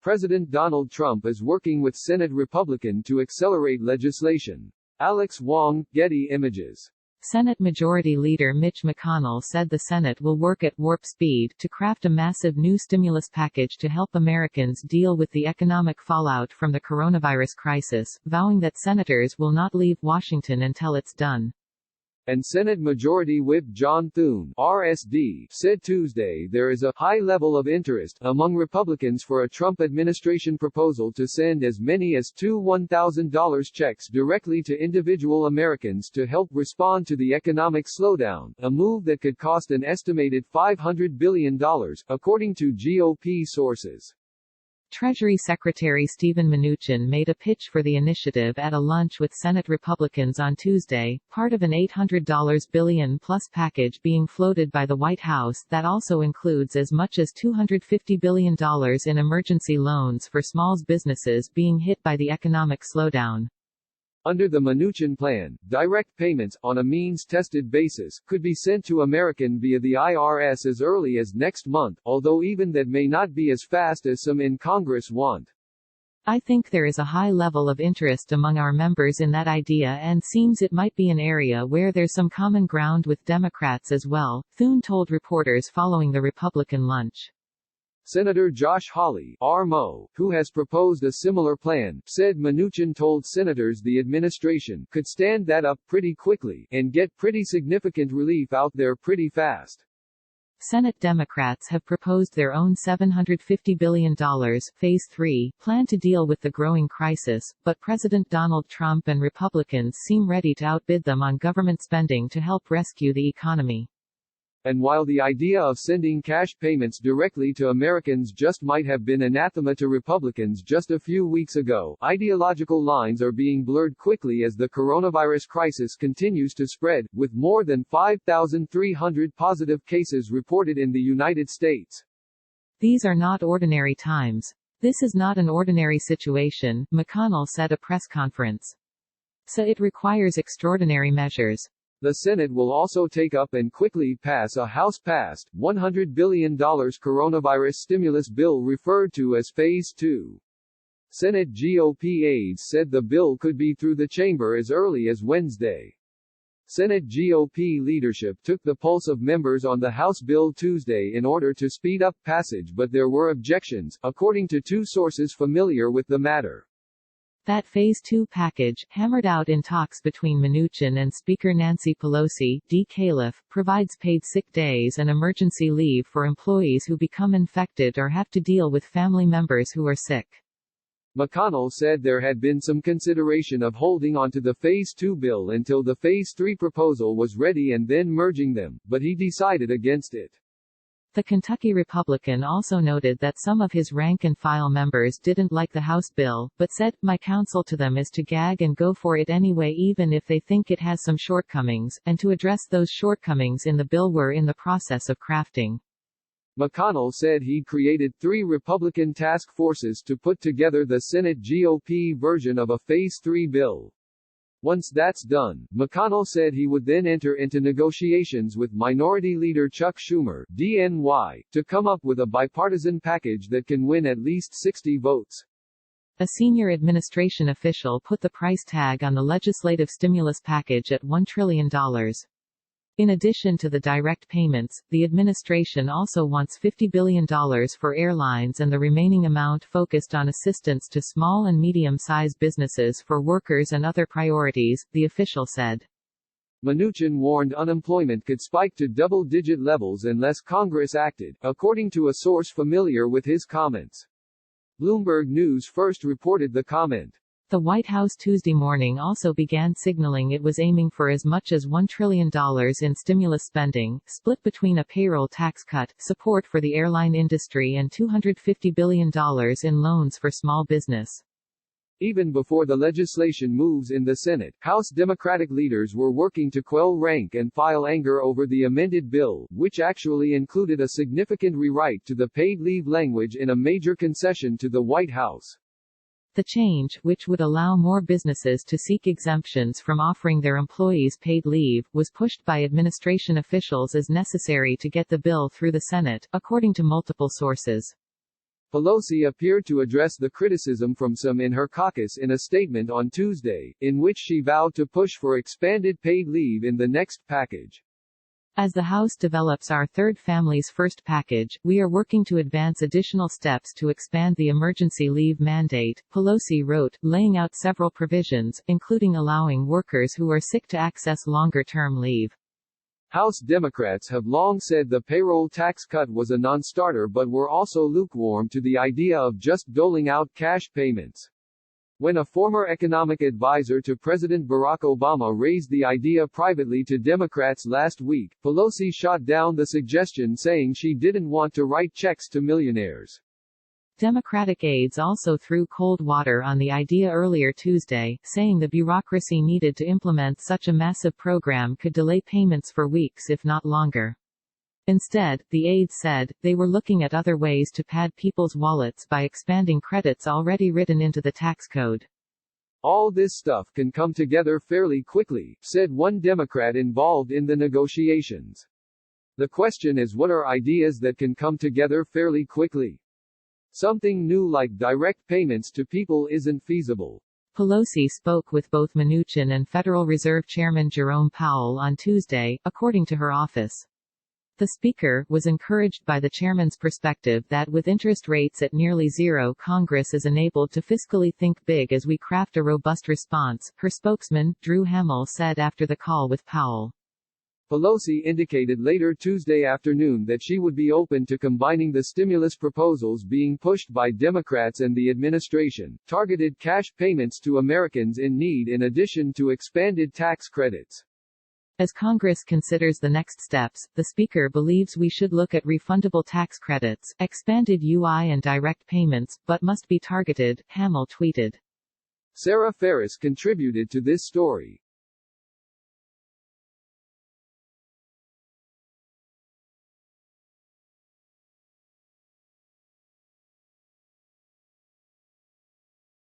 President Donald Trump is working with Senate Republican to accelerate legislation. Alex Wong, Getty Images. Senate Majority Leader Mitch McConnell said the Senate will work at warp speed to craft a massive new stimulus package to help Americans deal with the economic fallout from the coronavirus crisis, vowing that senators will not leave Washington until it's done. And Senate Majority Whip John Thune, RSD, said Tuesday there is a high level of interest among Republicans for a Trump administration proposal to send as many as two $1,000 checks directly to individual Americans to help respond to the economic slowdown, a move that could cost an estimated $500 billion, according to GOP sources. Treasury Secretary Steven Mnuchin made a pitch for the initiative at a lunch with Senate Republicans on Tuesday, part of an $800 billion-plus package being floated by the White House that also includes as much as $250 billion in emergency loans for small businesses being hit by the economic slowdown. Under the Mnuchin plan, direct payments, on a means-tested basis, could be sent to Americans via the IRS as early as next month, although even that may not be as fast as some in Congress want. I think there is a high level of interest among our members in that idea and seems it might be an area where there's some common ground with Democrats as well, Thune told reporters following the Republican lunch. Senator Josh Hawley, RMO, who has proposed a similar plan, said Mnuchin told senators the administration could stand that up pretty quickly and get pretty significant relief out there pretty fast. Senate Democrats have proposed their own $750 billion, Phase 3, plan to deal with the growing crisis, but President Donald Trump and Republicans seem ready to outbid them on government spending to help rescue the economy. And while the idea of sending cash payments directly to Americans just might have been anathema to Republicans just a few weeks ago, ideological lines are being blurred quickly as the coronavirus crisis continues to spread, with more than 5,300 positive cases reported in the United States. These are not ordinary times. This is not an ordinary situation, McConnell said at a press conference. So it requires extraordinary measures. The Senate will also take up and quickly pass a House-passed, $100 billion coronavirus stimulus bill referred to as Phase 2. Senate GOP aides said the bill could be through the chamber as early as Wednesday. Senate GOP leadership took the pulse of members on the House bill Tuesday in order to speed up passage, but there were objections, according to two sources familiar with the matter. That Phase 2 package, hammered out in talks between Mnuchin and Speaker Nancy Pelosi, D. Califf, provides paid sick days and emergency leave for employees who become infected or have to deal with family members who are sick. McConnell said there had been some consideration of holding onto the Phase 2 bill until the Phase 3 proposal was ready and then merging them, but he decided against it. The Kentucky Republican also noted that some of his rank-and-file members didn't like the House bill, but said, "My counsel to them is to gag and go for it anyway even if they think it has some shortcomings, and to address those shortcomings in the bill we're in the process of crafting." McConnell said he'd created 3 Republican task forces to put together the Senate GOP version of a Phase 3 bill. Once that's done, McConnell said he would then enter into negotiations with Minority Leader Chuck Schumer, DNY, to come up with a bipartisan package that can win at least 60 votes. A senior administration official put the price tag on the legislative stimulus package at $1 trillion. In addition to the direct payments, the administration also wants $50 billion for airlines and the remaining amount focused on assistance to small and medium-sized businesses for workers and other priorities, the official said. Mnuchin warned unemployment could spike to double-digit levels unless Congress acted, according to a source familiar with his comments. Bloomberg News first reported the comment. The White House Tuesday morning also began signaling it was aiming for as much as $1 trillion in stimulus spending, split between a payroll tax cut, support for the airline industry and $250 billion in loans for small business. Even before the legislation moves in the Senate, House Democratic leaders were working to quell rank-and-file anger over the amended bill, which actually included a significant rewrite to the paid leave language in a major concession to the White House. The change, which would allow more businesses to seek exemptions from offering their employees paid leave, was pushed by administration officials as necessary to get the bill through the Senate, according to multiple sources. Pelosi appeared to address the criticism from some in her caucus in a statement on Tuesday, in which she vowed to push for expanded paid leave in the next package. As the House develops our third Families First package, we are working to advance additional steps to expand the emergency leave mandate, Pelosi wrote, laying out several provisions, including allowing workers who are sick to access longer-term leave. House Democrats have long said the payroll tax cut was a non-starter but were also lukewarm to the idea of just doling out cash payments. When a former economic advisor to President Barack Obama raised the idea privately to Democrats last week, Pelosi shot down the suggestion, saying she didn't want to write checks to millionaires. Democratic aides also threw cold water on the idea earlier Tuesday, saying the bureaucracy needed to implement such a massive program could delay payments for weeks if not longer. Instead, the aides said, they were looking at other ways to pad people's wallets by expanding credits already written into the tax code. All this stuff can come together fairly quickly, said one Democrat involved in the negotiations. The question is, what are ideas that can come together fairly quickly? Something new like direct payments to people isn't feasible. Pelosi spoke with both Mnuchin and Federal Reserve Chairman Jerome Powell on Tuesday, according to her office. The speaker was encouraged by the chairman's perspective that with interest rates at nearly zero, Congress is enabled to fiscally think big as we craft a robust response, her spokesman, Drew Hamill, said after the call with Powell. Pelosi indicated later Tuesday afternoon that she would be open to combining the stimulus proposals being pushed by Democrats and the administration, targeted cash payments to Americans in need in addition to expanded tax credits. As Congress considers the next steps, the Speaker believes we should look at refundable tax credits, expanded UI and direct payments, but must be targeted, Hamill tweeted. Sarah Ferris contributed to this story.